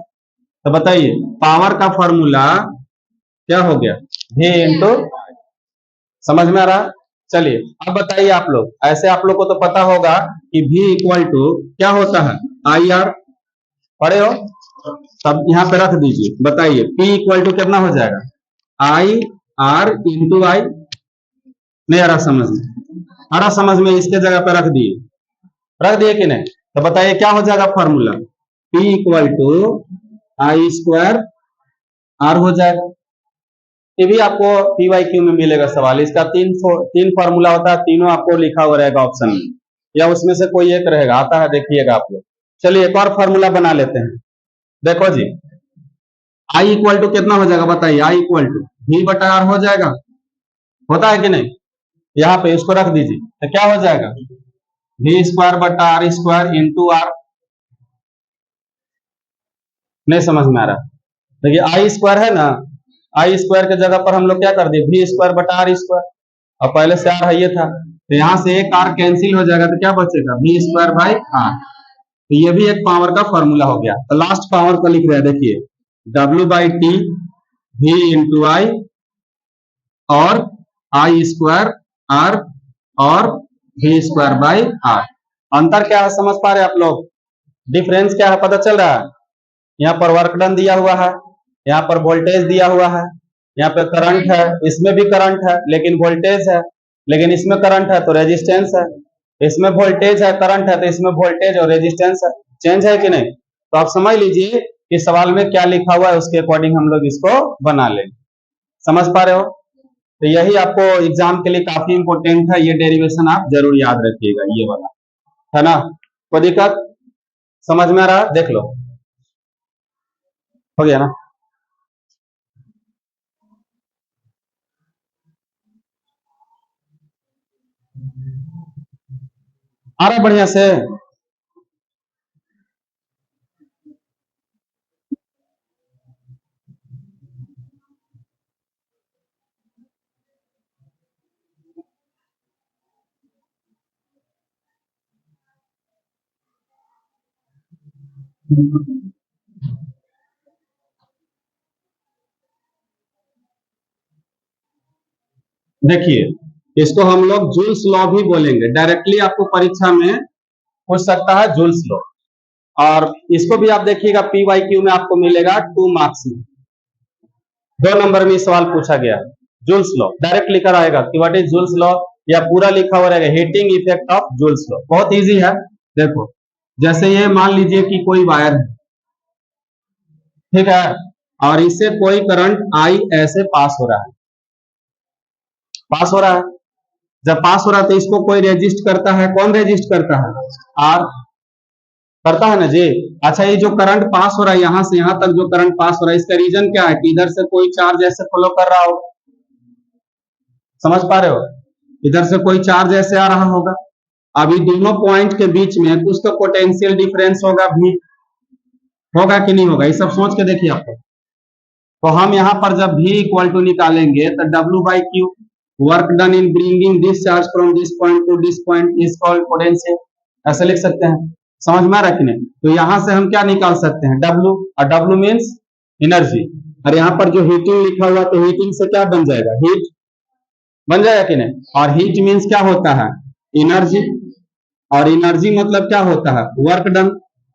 तो बताइए पावर का फॉर्मूला क्या हो गया? V इंटू, समझ में आ रहा? चलिए अब बताइए आप लोग, ऐसे आप लोग को तो पता होगा कि V इक्वल टू क्या होता है? आई आर, पढ़े हो? तब यहाँ पे रख दीजिए। बताइए P इक्वल टू कितना हो जाएगा? आई आर इंटू आई। नहीं आ रहा समझ में? आ रहा समझ में? इसके जगह पे रख दिए कि नहीं? तो बताइए क्या हो जाएगा formula? P equal to I square R हो जाएगा। ये भी आपको पी वाई क्यू में मिलेगा सवाल। इसका तीन फॉर्मूला होता है, तीनों आपको लिखा हुआ रहेगा ऑप्शन में, या उसमें से कोई एक रहेगा, आता है देखिएगा आप लोग। चलिए एक और फॉर्मूला बना लेते हैं। देखो जी, आई इक्वल टू कितना हो जाएगा? बताइए आई इक्वल टू V बटा आर हो जाएगा, होता है कि नहीं? यहाँ पे इसको रख दीजिए, तो क्या हो जाएगा? V स्क्वायर बटा आर स्क्वायर इंटू आर। नहीं समझ में आ रहा? देखिए आई स्क्वायर है ना, आई स्क्वायर के जगह पर हम लोग क्या कर दिए? V स्क्वायर बटा आर स्क्वायर, और पहले से आर है ये था, तो यहाँ से एक आर कैंसिल हो जाएगा, तो क्या बचेगा? V square by R. तो ये भी एक पावर का फॉर्मूला हो गया। तो लास्ट पावर को लिख रहे हैं, देखिए W by T V into I और आई स्क्वायर आर और V स्क्वायर बाई आर। अंतर क्या है समझ पा रहे आप लोग? डिफरेंस क्या है पता चल रहा है? यहाँ पर वर्क डन दिया हुआ है, यहाँ पर वोल्टेज दिया हुआ है, यहाँ पे करंट है, इसमें भी करंट है लेकिन वोल्टेज है, लेकिन इसमें करंट है तो रेजिस्टेंस है, इसमें वोल्टेज है करंट है तो इसमें वोल्टेज और रेजिस्टेंस है। चेंज है कि नहीं? तो आप समझ लीजिए कि सवाल में क्या लिखा हुआ है उसके अकॉर्डिंग हम लोग इसको बना लें। समझ पा रहे हो? तो यही आपको एग्जाम के लिए काफी इंपॉर्टेंट है, ये डेरिवेशन आप जरूर याद रखिएगा, ये वाला है ना। कोई दिक्कत समझ में आ रहा? देख लो, हो गया ना? आ रहा बढ़िया से? देखिए इसको हम लोग जूल्स लॉ भी बोलेंगे, डायरेक्टली आपको परीक्षा में पूछ सकता है जूल्स लॉ। और इसको भी आप देखिएगा पी वाई क्यू में आपको मिलेगा 2 मार्क्स में, 2 नंबर में सवाल पूछा गया। जूल्स लॉ डायरेक्ट लिखा रहेगा कि व्हाट इज जूल्स लॉ, या पूरा लिखा हुआ रहेगा heating effect of Joule's law. बहुत इजी है। देखो जैसे ये मान लीजिए कि कोई वायर है, ठीक है, और इससे कोई करंट आई ऐसे पास हो रहा है, पास हो रहा है। जब पास हो रहा है तो इसको कोई रेजिस्ट करता है, कौन रेजिस्ट करता है? आर करता है ना जी। अच्छा ये जो करंट पास हो रहा है यहां से यहां तक जो करंट पास हो रहा है, इसका रीजन क्या है? कि इधर से कोई चार्ज ऐसे फ्लो कर रहा हो, समझ पा रहे हो? इधर से कोई चार्ज ऐसे आ रहा होगा। अभी दोनों पॉइंट के बीच में कुछ तो पोटेंशियल डिफरेंस होगा भी, होगा कि नहीं होगा? ये सब सोच के देखिए आपको। तो हम यहाँ पर जब V इक्वल टू निकालेंगे तो W by Q, work done in bringing this charge from this point two this point is called potential, ऐसे लिख सकते हैं। समझ में आ रहा है कि नहीं? तो यहाँ से हम क्या निकाल सकते हैं? W, और W मीन्स एनर्जी, और यहाँ पर जो हीटिंग लिखा हुआ तो हीटिंग से क्या बन जाएगा? हीट बन जाएगा कि नहीं? और हीट मीन्स क्या होता है? एनर्जी, और एनर्जी मतलब क्या होता है? वर्क डन,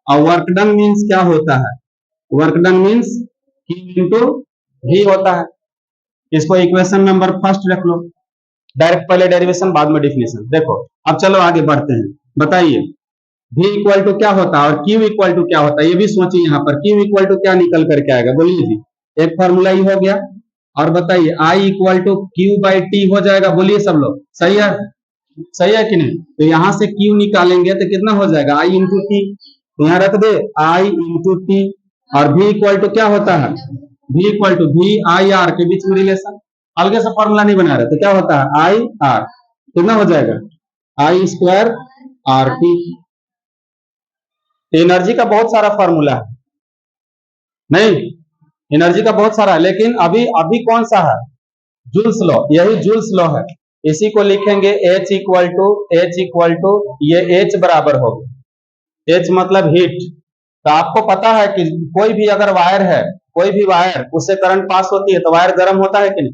और वर्क डन मीन्स क्या होता है? Work done means Q into V होता है। इसको इक्वेशन नंबर फर्स्ट रख लो, डायरेक्ट पहले डेरिवेशन बाद में डिफिनेशन। देखो अब चलो आगे बढ़ते हैं, बताइए V इक्वल टू क्या होता है और Q इक्वल टू क्या होता है, ये भी सोचिए। यहाँ पर Q इक्वल टू क्या निकल करके आएगा, बोलिए जी। एक फॉर्मूला ही हो गया, और बताइए I equal to Q by T हो जाएगा, बोलिए सब लोग, सही है? सही है कि नहीं? तो यहाँ से Q निकालेंगे तो कितना हो जाएगा? I इंटू टी, तो यहाँ रख दे I इंटू टी, और V इक्वल टू क्या होता है? V equal to V I R के बीच में रिलेशन, अलग से फॉर्मूला नहीं बना रहे, तो क्या होता है? I R, कितना हो जाएगा? I square R T. Energy का बहुत सारा फॉर्मूला है, नहीं एनर्जी का बहुत सारा है, लेकिन अभी अभी कौन सा है? जूल्स लॉ, यही जूल्स लॉ है। इसी को लिखेंगे H इक्वल टू ये H बराबर होगा, H मतलब हीट। तो आपको पता है कि कोई भी अगर वायर है, कोई भी वायर, उससे करंट पास होती है तो वायर गर्म होता है कि नहीं?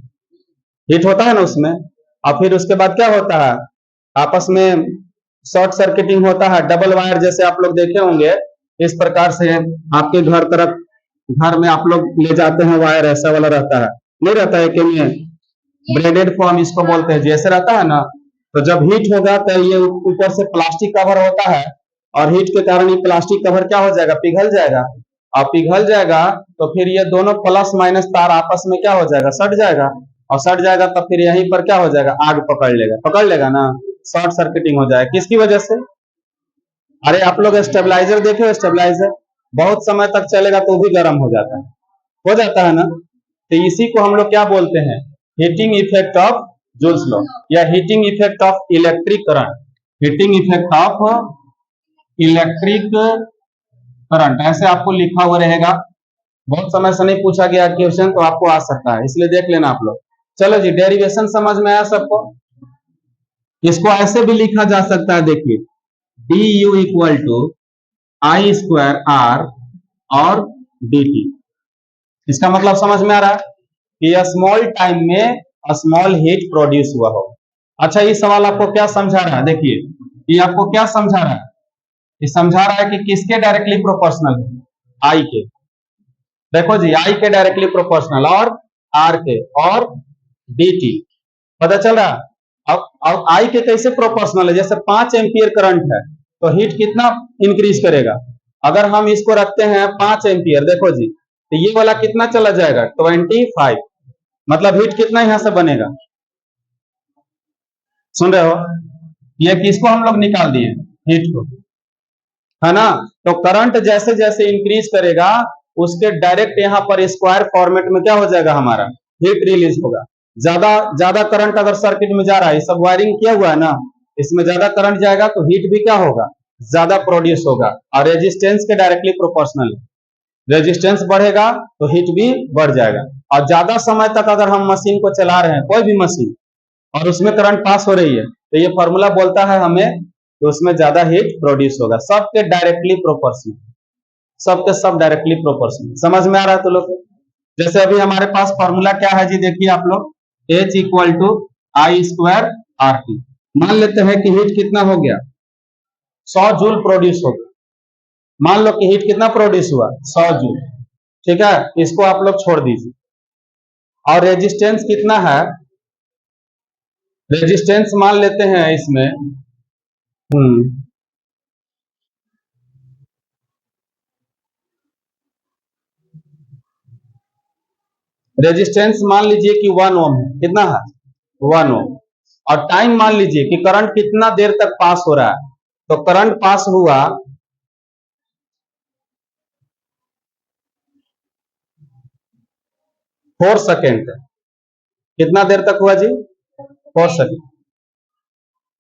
हीट होता है ना उसमें। और फिर उसके बाद क्या होता है? आपस में शॉर्ट सर्किटिंग होता है। डबल वायर जैसे आप लोग देखे होंगे, इस प्रकार से आपके घर तरफ, घर में आप लोग ले जाते हैं वायर, ऐसा वाला रहता है, नहीं रहता है कि नहीं? ब्रेडेड फॉर्म इसको बोलते हैं, जैसे रहता है ना। तो जब हीट होगा तो ये ऊपर से प्लास्टिक कवर होता है, और हीट के कारण ये प्लास्टिक कवर क्या हो जाएगा? पिघल जाएगा, और पिघल जाएगा तो फिर ये दोनों प्लस माइनस तार आपस में क्या हो जाएगा? सट जाएगा, और सट जाएगा तो फिर यहीं पर क्या हो जाएगा? आग पकड़ लेगा ना, शॉर्ट सर्किटिंग हो जाएगा। किसकी वजह से? अरे आप लोग स्टेबलाइजर देखे हो? स्टेबलाइजर बहुत समय तक चलेगा तो भी गर्म हो जाता है ना। तो इसी को हम लोग क्या बोलते हैं? Heating effect of Joule's law, या heating effect of electric current, heating effect of electric current, ऐसे आपको लिखा हुआ रहेगा। बहुत समय से नहीं पूछा गया क्वेश्चन, तो आपको आ सकता है, इसलिए देख लेना आप लोग। चलो जी, डेरिवेशन समझ में आया सबको? इसको ऐसे भी लिखा जा सकता है, देखिए D U equal to I square R और डी टी। इसका मतलब समझ में आ रहा है कि स्मॉल टाइम में स्मॉल हीट प्रोड्यूस हुआ हो। अच्छा, ये सवाल आपको क्या समझा रहा है? देखिए ये आपको क्या समझा रहा है? ये समझा रहा है कि किसके डायरेक्टली प्रोपोर्शनल है? आई के। देखो जी, आई के डायरेक्टली प्रोपोर्शनल, और आर के, और डी टी, पता चल रहा है? अब आई के कैसे प्रोपोर्शनल है? जैसे 5 एम्पियर करंट है तो हीट कितना इंक्रीज करेगा? अगर हम इसको रखते हैं 5 एम्पियर, देखो जी, तो ये वाला कितना चला जाएगा? 25, मतलब हीट कितना यहां से बनेगा? सुन रहे हो? ये किसको हम लोग निकाल दिए? हीट को, है ना। तो करंट जैसे जैसे इंक्रीज करेगा, उसके डायरेक्ट यहाँ पर स्क्वायर फॉर्मेट में क्या हो जाएगा? हमारा हीट रिलीज होगा। ज्यादा ज्यादा करंट अगर सर्किट में जा रहा है, ये सब वायरिंग किया हुआ है ना, इसमें ज्यादा करंट जाएगा तो हीट भी क्या होगा? ज्यादा प्रोड्यूस होगा, और रेजिस्टेंस के डायरेक्टली प्रोपोर्शनल। रेजिस्टेंस बढ़ेगा तो हीट भी बढ़ जाएगा। और ज्यादा समय तक अगर हम मशीन को चला रहे हैं, कोई भी मशीन, और उसमें करंट पास हो रही है, तो ये फॉर्मूला बोलता है हमें तो उसमें ज्यादा हीट प्रोड्यूस होगा। सबके डायरेक्टली प्रोपोर्शनल, सबके सब डायरेक्टली प्रोपोर्शनल। समझ में आ रहा है तो लोग? जैसे अभी हमारे पास फॉर्मूला क्या है जी, देखिए आप लोग, H equal to I square R T. मान लेते हैं कि हीट कितना हो गया? 100 जूल प्रोड्यूस हो गया। मान लो कि हीट कितना प्रोड्यूस हुआ? 100 जूल। ठीक है, इसको आप लोग छोड़ दीजिए। और रेजिस्टेंस कितना है? रेजिस्टेंस मान लेते हैं इसमें, रेजिस्टेंस मान लीजिए कि 1 ओम है। कितना है? 1 ओम। और टाइम मान लीजिए कि करंट कितना देर तक पास हो रहा है, तो करंट पास हुआ 4 सेकेंड। कितना देर तक हुआ जी? 4 सेकेंड।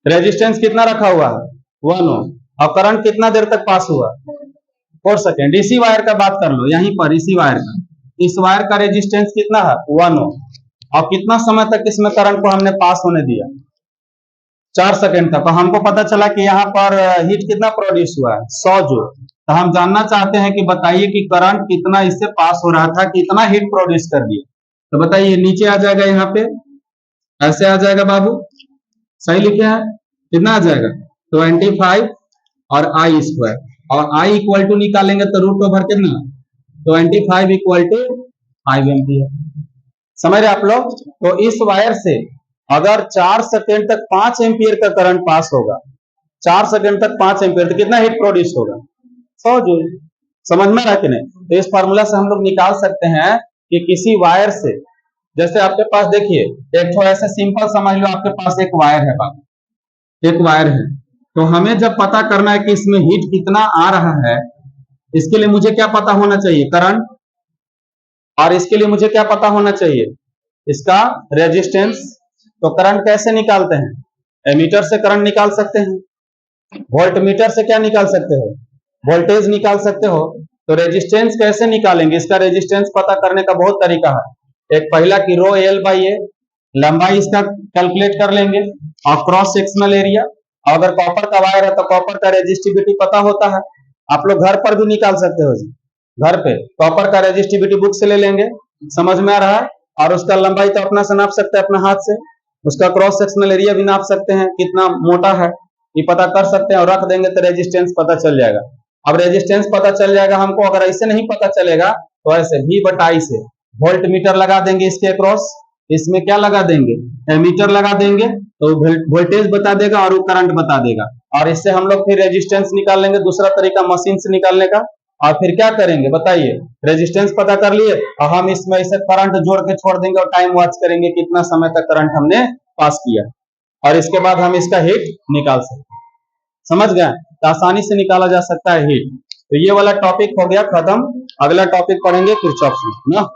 रेजिस्टेंस कितना रखा हुआ है? 1 ओम। और करंट कितना देर तक पास हुआ? 4 सेकेंड। इसी वायर का बात कर लो, यहीं पर इसी वायर का, इस वायर का रेजिस्टेंस कितना है 1 ओम, और कितना समय तक इसमें करंट को हमने पास होने दिया 4 सेकंड तक। तो हमको पता चला कि यहाँ पर हीट कितना प्रोड्यूस हुआ है 100 जूल। तो हम जानना चाहते हैं कि बताइए कि करंट कितना इससे पास हो रहा था, कितना हीट प्रोड्यूस कर दिया। तो बताइए नीचे आ जाएगा, यहाँ पे ऐसे आ जाएगा बाबू, सही लिखे हैं, कितना आ जाएगा 25 और आई स्क्वायर, और आई इक्वल टू निकालेंगे तो रूट ओवर कितना 25 इक्वल टू 5 एम्पियर। समझ रहे आप लोग। तो इस वायर से अगर 4 सेकेंड तक 5 एम्पियर का करंट पास होगा, 4 सेकेंड तक 5 एम्पियर, तो कितना हीट प्रोड्यूस होगा 100 जूल। समझ में रहा कि नहीं। तो इस फार्मूला से हम लोग निकाल सकते हैं कि किसी वायर से, जैसे आपके पास देखिए एक थोड़ा ऐसे सिंपल समझ लो, आपके पास एक वायर है बाबू, एक वायर है, तो हमें जब पता करना है कि इसमें हीट कितना आ रहा है, इसके लिए मुझे क्या पता होना चाहिए करंट, और इसके लिए मुझे क्या पता होना चाहिए इसका रेजिस्टेंस। तो करंट कैसे निकालते हैं, एमीटर से करंट निकाल सकते हैं, वोल्टमीटर से क्या निकाल सकते हो वोल्टेज निकाल सकते हो। तो रेजिस्टेंस कैसे निकालेंगे, इसका रेजिस्टेंस पता करने का बहुत तरीका है। एक पहला कि रो एल बाई ए, लंबाई इसका कैलकुलेट कर लेंगे, और क्रॉस सेक्शनल एरिया। अगर कॉपर का वायर है तो कॉपर का रेजिस्टिविटी पता होता है, आप लोग घर पर भी निकाल सकते हो जी, घर पे कॉपर का रेजिस्टिविटी बुक से ले लेंगे, समझ में आ रहा है। और उसका लंबाई तो अपना से नाप सकते हैं अपना हाथ से, उसका क्रॉस सेक्शनल एरिया भी नाप सकते हैं कितना मोटा है, ये पता कर सकते हैं, और रख देंगे तो रेजिस्टेंस पता चल जाएगा। अब रेजिस्टेंस पता चल जाएगा हमको, अगर ऐसे नहीं पता चलेगा तो ऐसे V बटा I से वोल्ट मीटर लगा देंगे इसके अक्रॉस, इसमें क्या लगा देंगे एमीटर लगा देंगे, तो वोल्टेज बता देगा और वो करंट बता देगा। और इससे हम लोग फिर रेजिस्टेंस निकाल लेंगे, दूसरा तरीका मशीन से निकालने का। और फिर क्या करेंगे बताइए, रेजिस्टेंस पता कर लिए और हम इसमें इसे करंट जोड़ के छोड़ देंगे और टाइम वॉच करेंगे कितना समय तक करंट हमने पास किया, और इसके बाद हम इसका हीट निकाल सकते हैं। समझ गए, तो आसानी से निकाला जा सकता है हीट। तो ये वाला टॉपिक हो गया खत्म, अगला टॉपिक पढ़ेंगे किरचॉफ लॉ ना।